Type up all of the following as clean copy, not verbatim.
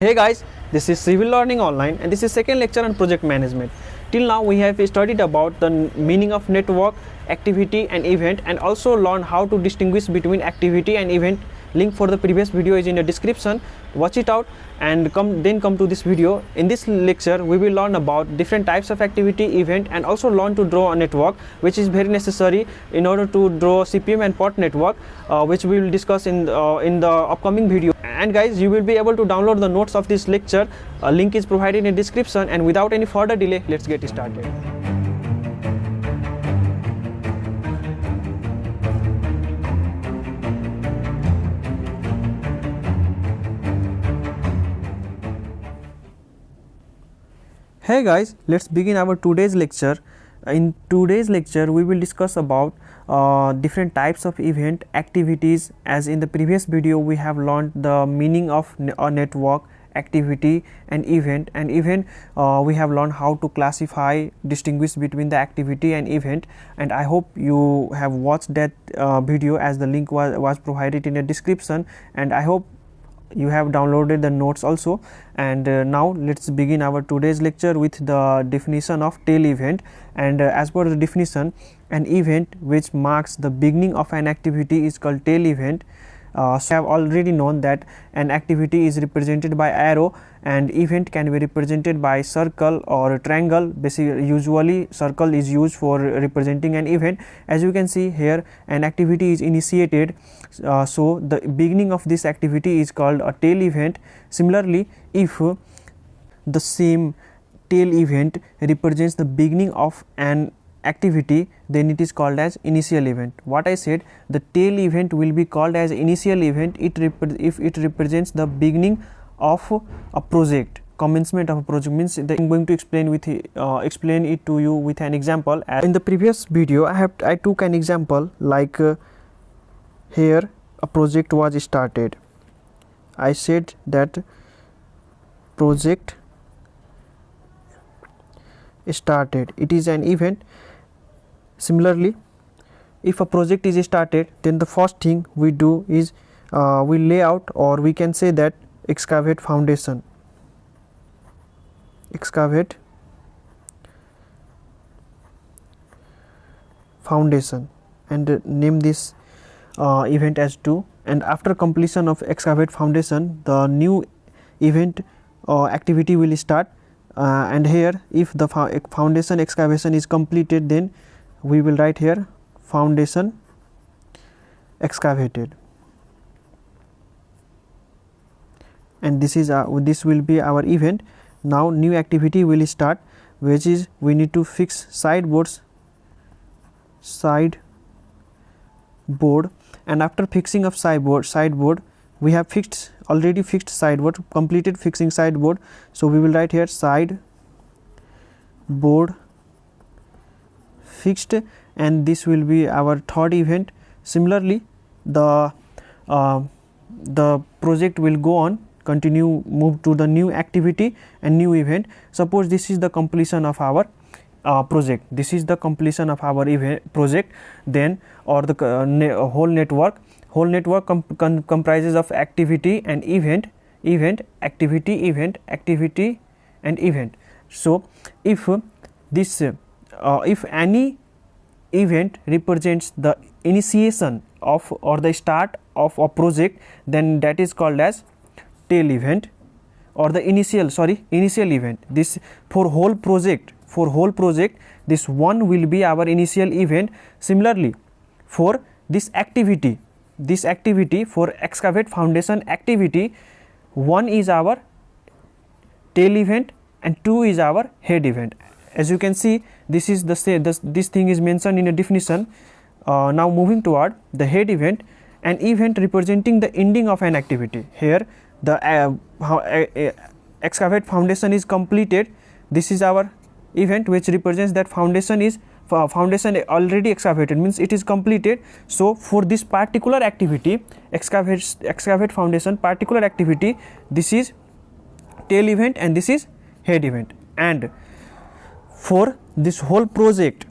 Hey guys, this is Civil Learning Online and this is second lecture on project management. Till now we have studied about the meaning of network, activity and event, and also learned how to distinguish between activity and event. Link for the previous video is in the description. Watch it out and come to this video. In this lecture we will learn about different types of activity, event, and also learn to draw a network, which is very necessary in order to draw CPM and POT network, which we will discuss in the upcoming video. And guys, you will be able to download the notes of this lecture. A link is provided in the description, and without any further delay, let's get started. Hey guys, let's begin our today's lecture. In today's lecture we will discuss about different types of event, activities. As in the previous video we have learned the meaning of a network, activity and event. We have learned how to classify, distinguish between the activity and event, and I hope you have watched that video, as the link was provided in the description, and I hope you have downloaded the notes also. And now let's begin our today's lecture with the definition of tail event. And as per the definition, an event which marks the beginning of an activity is called tail event. So I have already known that an activity is represented by arrow and event can be represented by circle or triangle. Basically, usually circle is used for representing an event. As you can see here, an activity is initiated, so the beginning of this activity is called a tail event. Similarly, if the same tail event represents the beginning of an activity, then it is called as initial event. What I said, the tail event will be called as initial event if it represents the beginning of a project. Commencement of a project means that I'm going to explain it to you with an example. In the previous video I took an example like here a project was started. I said that project started, it is an event. Similarly, if a project is started, then the first thing we do is we lay out, or we can say that excavate foundation, and name this event as 2. And after completion of excavate foundation, the new event activity will start. And here, if the foundation excavation is completed, then we will write here foundation excavated, and this will be our event. Now new activity will start, which is we need to fix sideboard, and after fixing of sideboard we have already fixed sideboard, completed fixing sideboard, so we will write here sideboard fixed, and this will be our third event. Similarly, the project will go on, move to the new activity and new event. Suppose this is the completion of our project, this is the completion of our project, then or the whole network comprises of activity and event, activity, and event. So if this if any event represents the initiation of or the start of a project, then that is called as tail event, or the initial event. This for whole project, this one will be our initial event. Similarly, for this activity for excavate foundation activity, 1 is our tail event and 2 is our head event. As you can see, this is this thing is mentioned in a definition. Now moving toward the head event, an event representing the ending of an activity. Here the excavate foundation is completed. This is our event which represents that foundation already excavated, means it is completed. So for this particular activity, excavate foundation particular activity, this is tail event and this is head event. And for this whole project,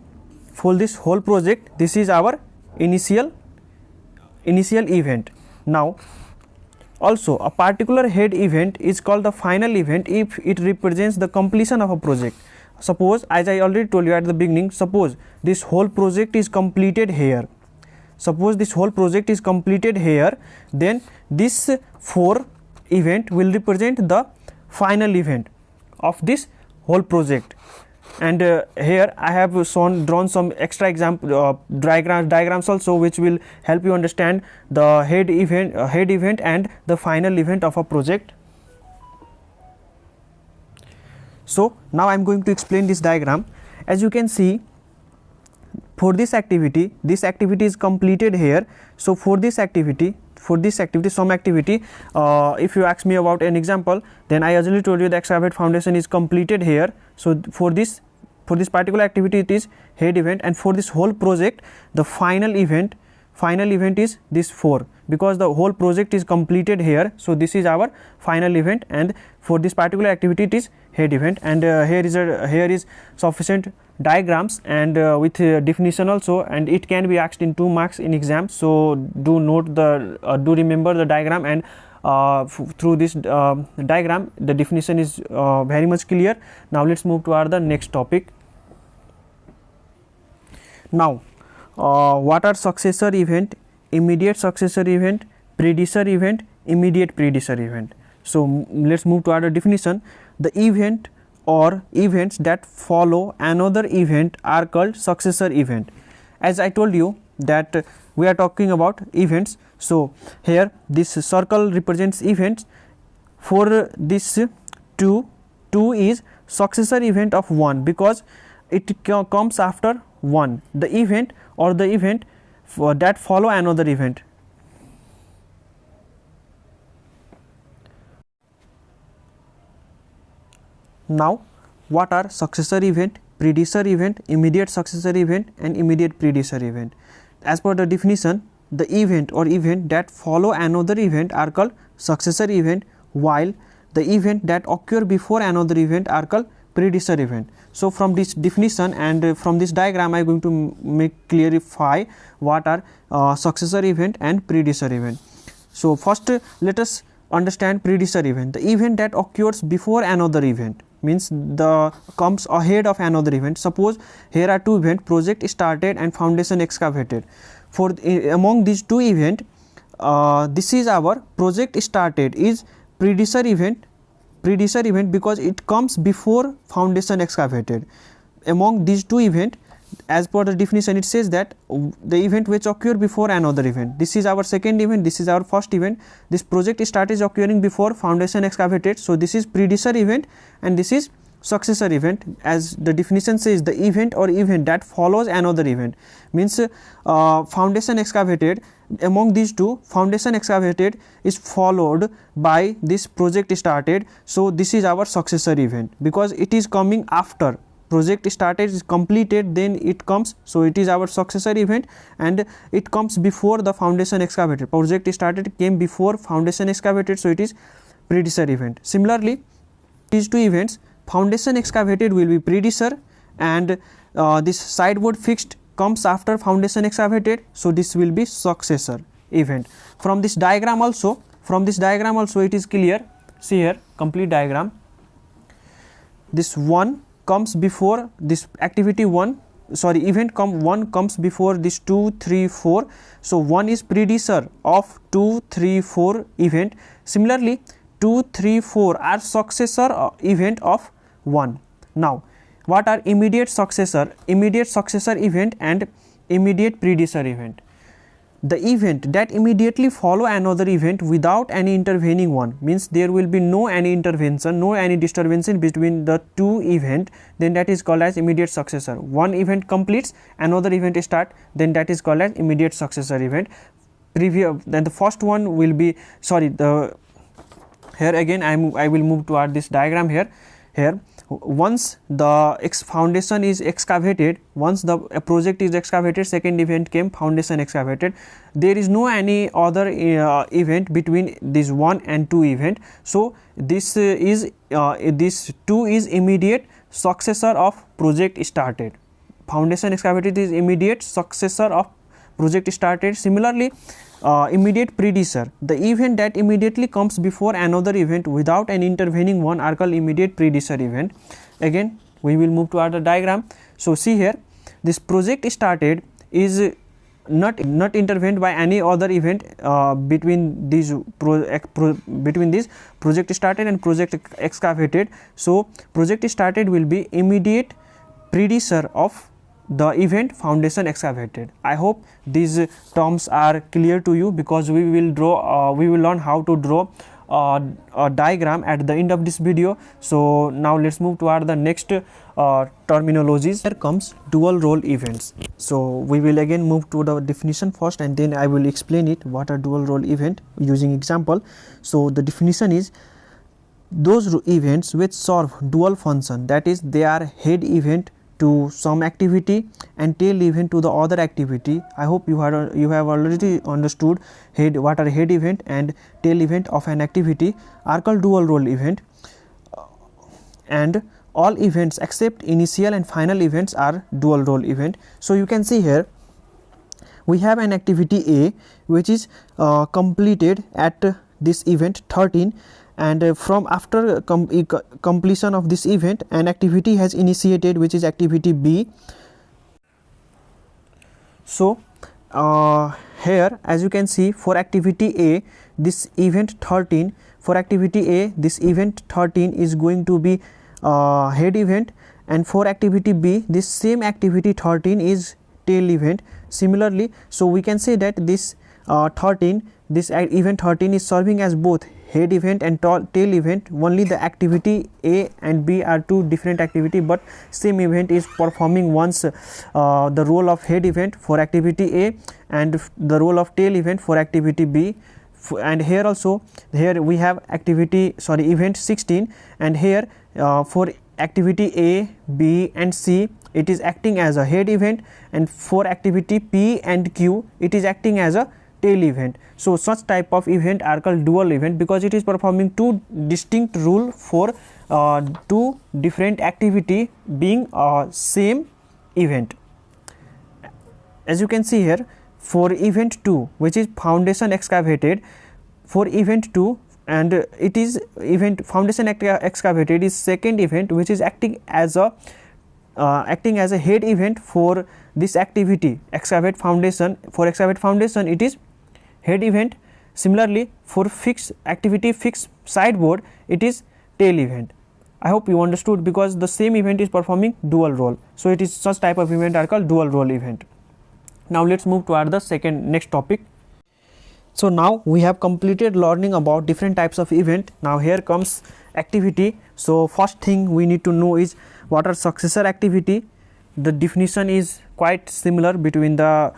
this is our initial event. Now Also, a particular head event is called the final event if it represents the completion of a project. Suppose, as I already told you at the beginning, suppose this whole project is completed here. Suppose this whole project is completed here, then this 4 event will represent the final event of this whole project. And here I have drawn some extra example diagrams also, which will help you understand the head event and the final event of a project. So now I am going to explain this diagram. As you can see, for this activity is completed here. So for this activity, some activity, if you ask me about an example, then I usually told you the excavate foundation is completed here. So for this particular activity it is head event, and for this whole project the final event is this 4, because the whole project is completed here. So this is our final event, and for this particular activity it is head event. And here is sufficient diagrams and with definition also, and it can be asked in 2 marks in exam. So do note do remember the diagram, and through this diagram the definition is very much clear. Now let's move to the next topic. Now what are successor event, immediate successor event, predecessor event, immediate predecessor event? So let's move to our definition. The event or events that follow another event are called successor event. As I told you that we are talking about events, so here this circle represents events. For this 2 is successor event of 1, because it comes after 1, the event or the event that follow another event. Now what are successor event, predecessor event, immediate successor event and immediate predecessor event? As per the definition, the event or event that follow another event are called successor event, while the event that occur before another event are called predecessor event. So from this definition and from this diagram I am going to clarify what are successor event and predecessor event. So first let us understand predecessor event. The event that occurs before another event, means comes ahead of another event. Suppose here are 2 events, project started and foundation excavated. For among these 2 events, this is our project started is predecessor event because it comes before foundation excavated. Among these 2 events, as per the definition, it says that the event which occur before another event, this is our second event, this is our first event. This project start is occurring before foundation excavated, so this is predecessor event and this is successor event. As the definition says, the event or event that follows another event, means foundation excavated. Among these 2, foundation excavated is followed by this project started, so this is our successor event because it is coming after. Project started is completed, then it comes, so it is our successor event, and it comes before the foundation excavated. Project started came before foundation excavated, so it is predecessor event. Similarly, these 2 events, foundation excavated will be predecessor and this sideboard fixed comes after foundation excavated, so this will be successor event. From this diagram also it is clear. See here, complete diagram. This 1 comes before this activity 1, sorry, event 1 comes before this 2, 3, 4. So 1 is predecessor of 2, 3, 4 event. Similarly, 2, 3, 4 are successor event of 1. Now what are immediate successor event and immediate predecessor event? The event that immediately follow another event without any intervening one, means there will be no any intervention, no any disturbance between the 2 event, then that is called as immediate successor. One event completes, another event start, then that is called as immediate successor event. Then the first one will be, sorry, here again I will move toward this diagram here. Once the foundation is excavated, once the project is excavated, second event came, foundation excavated. There is no any other event between this 1 and 2 event. So this 2 is immediate successor of project started. Foundation excavated is immediate successor of project started. Similarly, immediate predecessor, the event that immediately comes before another event without an intervening one are called immediate predecessor event. Again we will move to other diagram. So see here, this project started is not intervened by any other event between these project started and project excavated. So project started will be immediate predecessor of the event foundation excavated. I hope these terms are clear to you, because we will learn how to draw a diagram at the end of this video. So now let's move toward the next terminologies. Here comes dual role events. So we will again move to the definition first, and then I will explain it what are dual role event using example. So the definition is those events which serve dual function, that is they are head event to some activity and tail event to the other activity. I hope you have already understood what are head event and tail event of an activity are called dual role event, and all events except initial and final events are dual role event. So you can see here we have an activity A which is completed at this event 13, and from after completion of this event an activity has initiated which is activity B. So here as you can see, for activity A this event 13, for activity A this event 13 is going to be head event, and for activity B this same activity 13 is tail event. Similarly, so we can say that this event 13 is serving as both head event and tail event. Only the activity A and B are two different activity, but same event is performing once the role of head event for activity A and the role of tail event for activity B. And here also, here we have event 16, and here for activity A, B and C it is acting as a head event, and for activity P and Q it is acting as a tail event. So such type of event are called dual event, because it is performing two distinct rule for two different activity being same event. As you can see here, for event 2 which is foundation excavated, for event 2 and it is event foundation excavated is second event which is acting as a head event for this activity excavate foundation. For excavate foundation it is head event. Similarly, for fixed activity fixed sideboard it is tail event. I hope you understood, because the same event is performing dual role. So it is such type of event are called dual role event. Now let's move toward the next topic. So now we have completed learning about different types of event. Now here comes activity. So first thing we need to know is what are successor activity. The definition is quite similar between the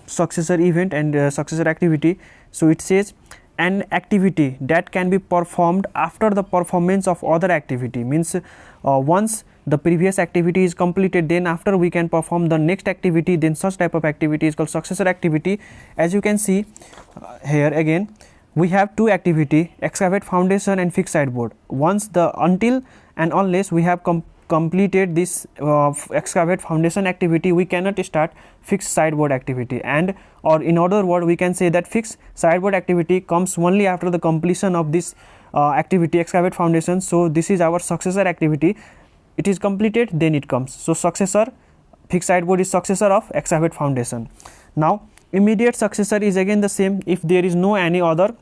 successor event and successor activity. So it says an activity that can be performed after the performance of other activity, means once the previous activity is completed, then after we can perform the next activity, then such type of activity is called successor activity. As you can see here again we have two activity, excavate foundation and fix sideboard. Once until and unless we have completed this excavate foundation activity, we cannot start fixed sideboard activity, and or in other word we can say that fixed sideboard activity comes only after the completion of this activity excavate foundation. So this is our successor activity. It is completed, then it comes. So successor, fixed sideboard is successor of excavate foundation. Now immediate successor is again the same. If there is no any other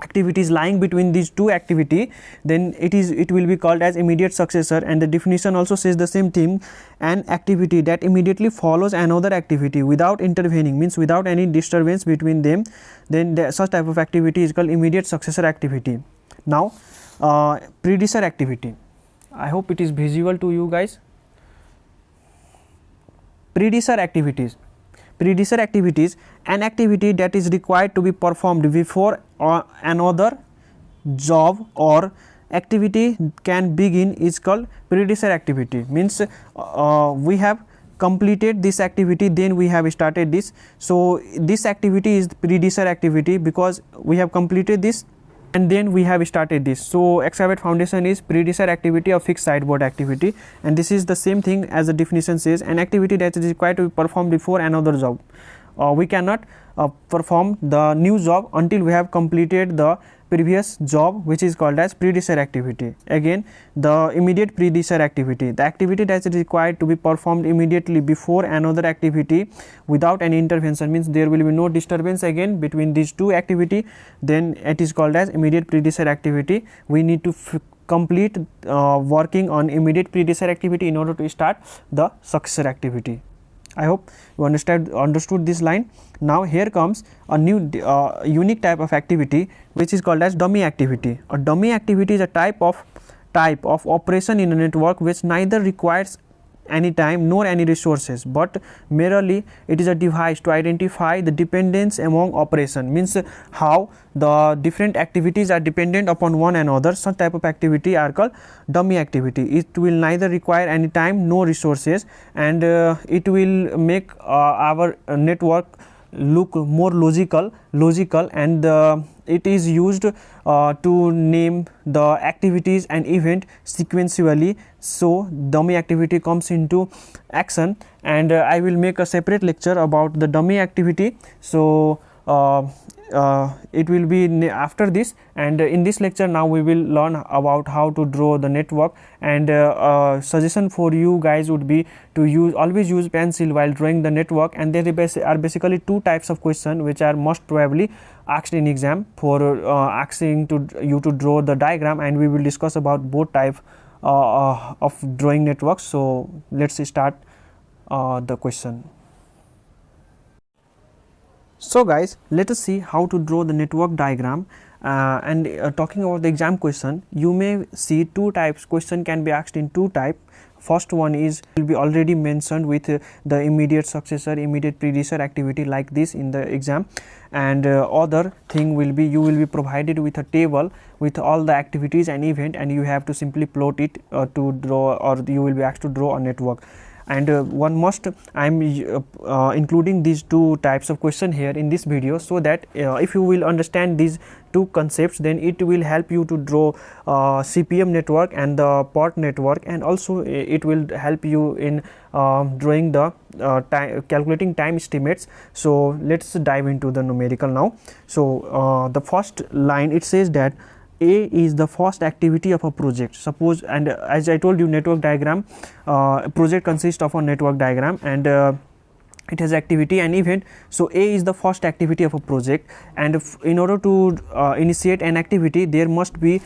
activities lying between these two activity, then it will be called as immediate successor. And the definition also says the same thing, an activity that immediately follows another activity without intervening, means without any disturbance between them, then such type of activity is called immediate successor activity. Now predecessor activity, I hope it is visible to you guys. Predecessor activities, an activity that is required to be performed before another job or activity can begin is called predecessor activity. Means we have completed this activity, then we have started this. So this activity is predecessor activity because we have completed this and then we have started this. So excavate foundation is predecessor activity of fixed sideboard activity, and this is the same thing as the definition says, an activity that is required to be performed before another job we cannot perform the new job until we have completed the previous job, which is called as predecessor activity. Again, the immediate predecessor activity, the activity that is required to be performed immediately before another activity without any intervention, means there will be no disturbance again between these two activity, then it is called as immediate predecessor activity. We need to complete working on immediate predecessor activity in order to start the successor activity. I hope you understood this line. Now here comes a new unique type of activity, which is called as dummy activity. A dummy activity is a type of operation in a network which neither requires any time nor any resources, but merely it is a device to identify the dependence among operation, means how the different activities are dependent upon one another. Such type of activity are called dummy activity. It will neither require any time nor resources, and it will make our network look more logical, and it is used to name the activities and event sequentially. So dummy activity comes into action, and I will make a separate lecture about the dummy activity. So it will be after this, and in this lecture now we will learn about how to draw the network, and suggestion for you guys would be to always use pencil while drawing the network. And there are basically two types of question which are most probably asked in exam for asking you to draw the diagram, and we will discuss about both type of drawing networks. So let's start the question. So guys, let us see how to draw the network diagram, and talking about the exam question, you may see two types. Question can be asked in two type. First one is will be already mentioned with the immediate successor, immediate predecessor activity like this in the exam, and other thing will be you will be provided with a table with all the activities and event, and you have to simply plot it to draw, or you will be asked to draw a network. And one must, I am including these two types of question here in this video, so that if you will understand these two concepts, then it will help you to draw CPM network and the POT network, and also it will help you in drawing the calculating time estimates. So let's dive into the numerical now. So the first line, it says that A is the first activity of a project. Suppose, and as I told you, network diagram, project consists of a network diagram, and it has activity and event. So A is the first activity of a project, and in order to initiate an activity, there must be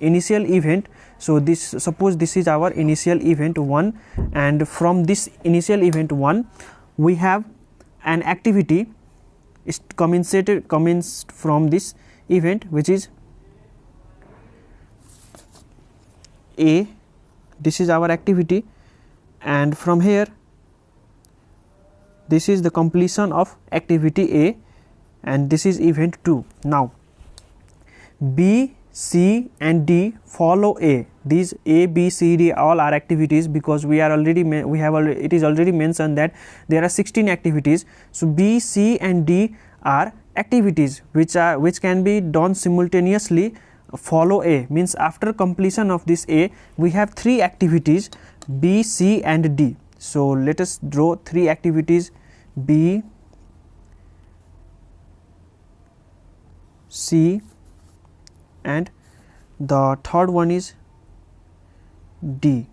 initial event. So this, suppose this is our initial event 1, and from this initial event 1 we have an activity commenced from this event, which is A. This is our activity, and from here this is the completion of activity A, and this is event 2. Now B, C and D follow A. These A, B, C, D all are activities, because it is already mentioned that there are 16 activities. So B, C and D are activities which can be done simultaneously. Follow A means after completion of this A, we have 3 activities, B, C and D. So let us draw 3 activities, B, C, and the third one is D.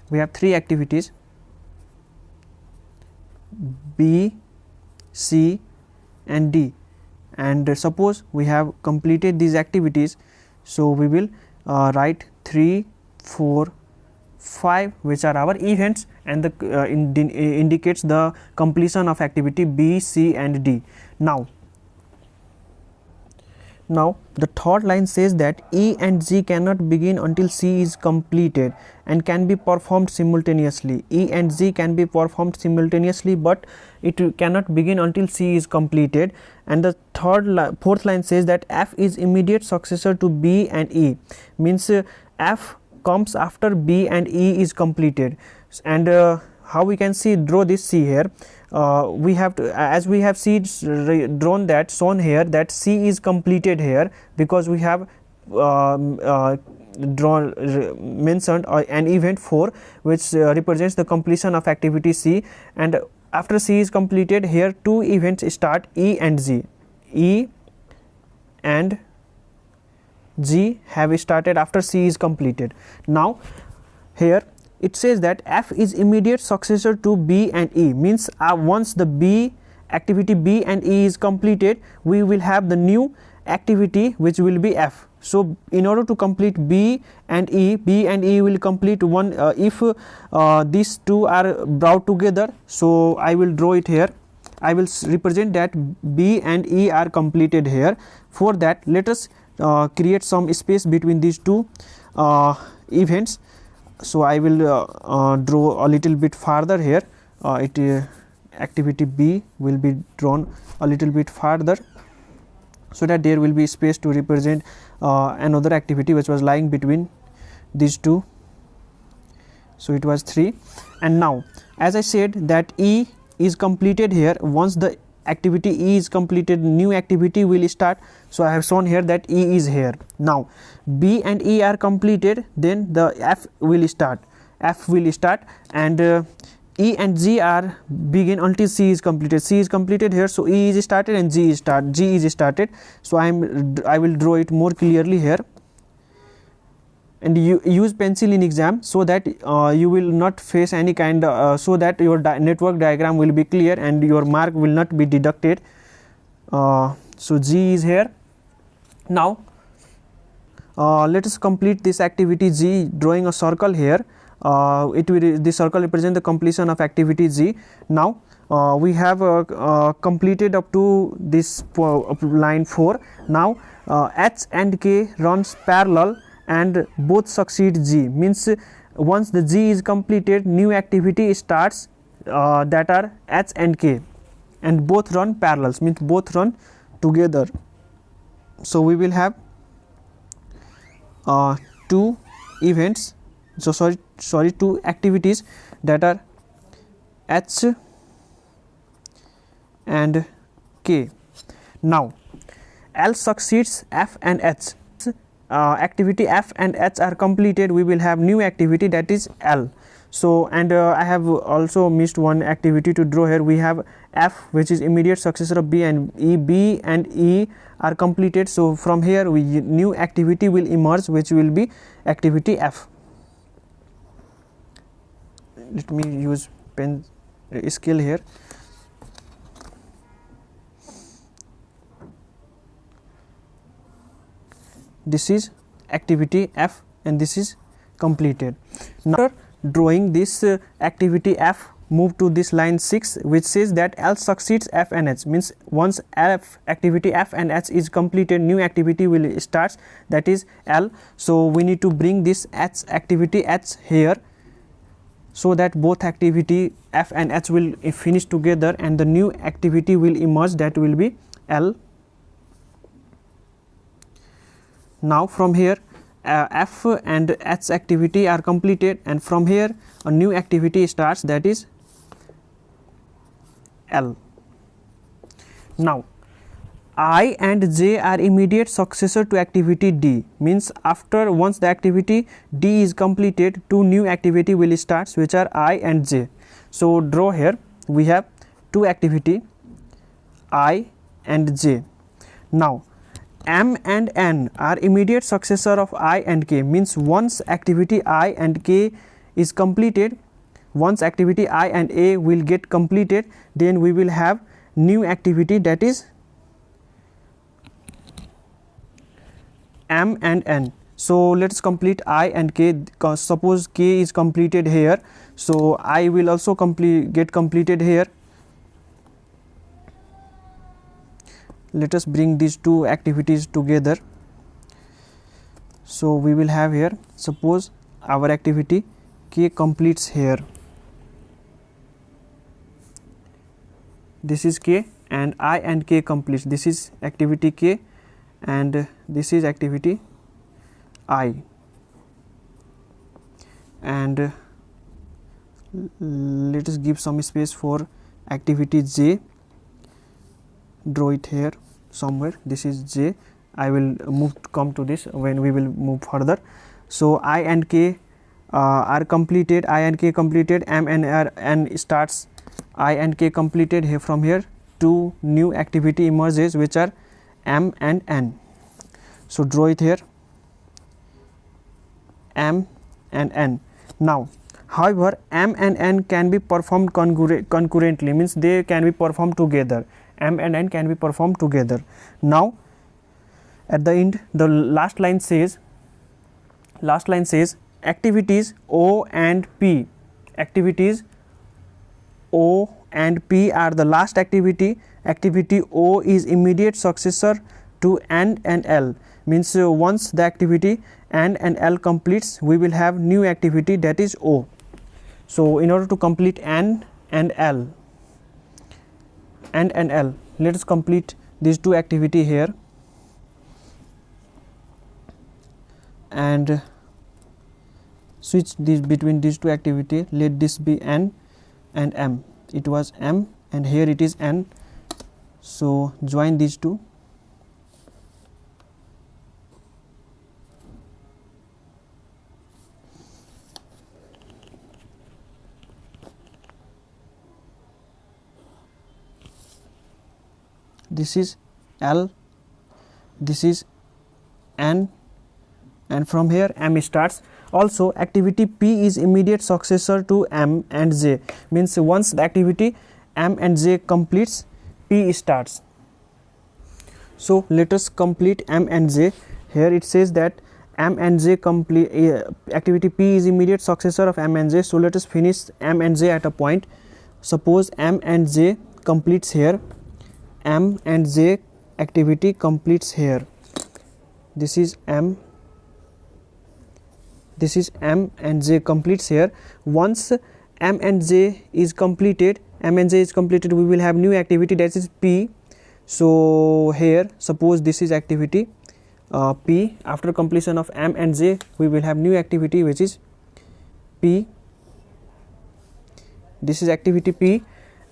We have 3 activities, B, C and D, and suppose we have completed these activities. So we will write 3, 4, 5, which are our events, and the indicates the completion of activity B, C and D. Now the third line says that E and G cannot begin until C is completed and can be performed simultaneously. E and G can be performed simultaneously, but it cannot begin until C is completed. And the fourth line says that F is immediate successor to B and E, means F comes after B and E is completed. And how we can draw this C here, we have to, as we have shown that C is completed here, because we have mentioned an event 4 which represents the completion of activity C, and after C is completed, here two events start, E and G. E and G have started after C is completed. Now here it says that F is immediate successor to B and E, means once the B activity B and E is completed, we will have the new activity which will be F. So in order to complete B and E will complete one if these two are brought together. So I will draw it here. I will represent that B and E are completed here. For that, let us create some space between these two events. So I will draw a little bit farther here. Activity B will be drawn a little bit farther, so that there will be space to represent another activity which was lying between these two. So it was 3. And now, as I said that E is completed here, once the activity E is completed, new activity will start. So I have shown here that E is here. Now B and E are completed, then the F will start. And E and G are begin until C is completed. C is completed here, so E is started and G is started. So I will draw it more clearly here. And you use pencil in exam, so that you will not face any kind of so that your network diagram will be clear and your mark will not be deducted. So G is here. Now let us complete this activity G, drawing a circle here. This circle represent the completion of activity G. Now we have completed up to this line 4. Now H and K runs parallel and both succeed G, means once the G is completed, new activity starts that are H and K, and both run parallels, means both run together. So we will have two events, two activities that are H and K. Now L succeeds F and H. Activity F and H are completed, we will have new activity, that is L. So and I have also missed one activity to draw here. We have F, which is immediate successor of B and E. B and E are completed, so from here new activity will emerge, which will be activity F. Let me use pen scale here. This is activity F and this is completed. Now after drawing this activity F, move to this line 6, which says that L succeeds F and H, means once activity F and H is completed, new activity will start, that is L. So we need to bring this activity H here, so that both activity F and H will finish together and the new activity will emerge, that will be L. Now from here F and H activity are completed, and from here a new activity starts, that is L. Now I and J are immediate successor to activity D, means once the activity D is completed, two new activity will start, which are I and J. So draw here, we have two activity I and J. Now M and N are immediate successor of I and K, means once activity I and K is completed, once activity I and A will get completed, then we will have new activity, that is M and N. So let us complete I and K. Suppose K is completed here, so I will also get completed here. Let us bring these two activities together. So we will have here, suppose our activity K completes here. This is K and I and K completes. This is activity K and this is activity I. And let us give some space for activity J. Draw it here somewhere. This is J. I will come to this when we will move further. So I and K are completed. I and K completed. M and N starts I and K completed. Here from here two new activity emerges which are M and N. So draw it here, M and N. Now however, M and N can be performed concurrently, means they can be performed together. M and N can be performed together. Now at the end, the last line says activities O and P. Activities O and P are the last activity. Activity O is immediate successor to N and L, means once the activity N and L completes, we will have new activity, that is O. So in order to complete N and L, let us complete these two activity here and switch this between these two activity. Let this be N and M. It was M and here it is N. So join these two. This is L, this is N, and from here M starts. Also activity P is immediate successor to M and J, means once the activity M and J completes, P starts. So let us complete M and J. Here it says that M and J complete, activity P is immediate successor of M and J. So let us finish M and J at a point. Suppose M and J completes here, M and J activity completes here. This is M, this is M and J completes here. Once M and J is completed, we will have new activity, that is P. So here suppose this is activity P. After completion of M and J, we will have new activity which is P. This is activity P,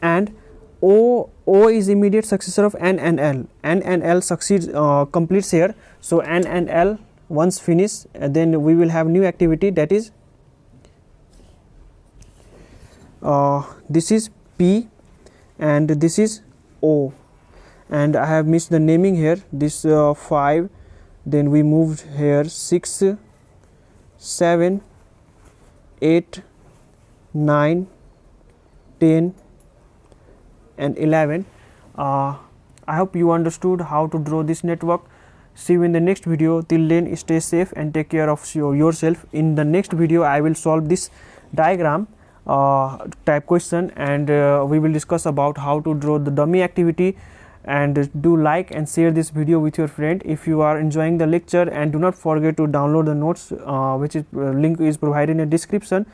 and O is immediate successor of N and L. N and L succeeds completes here. So N and L once finish, then we will have new activity, that is this is P and this is O, and I have missed the naming here. This 5, then we moved here 6, 7, 8, 9, 10 and 11. I hope you understood how to draw this network. See you in the next video. Till then, stay safe and take care of yourself. In the next video, I will solve this diagram type question, and we will discuss about how to draw the dummy activity. And do like and share this video with your friend if you are enjoying the lecture, and do not forget to download the notes which is link is provided in the description.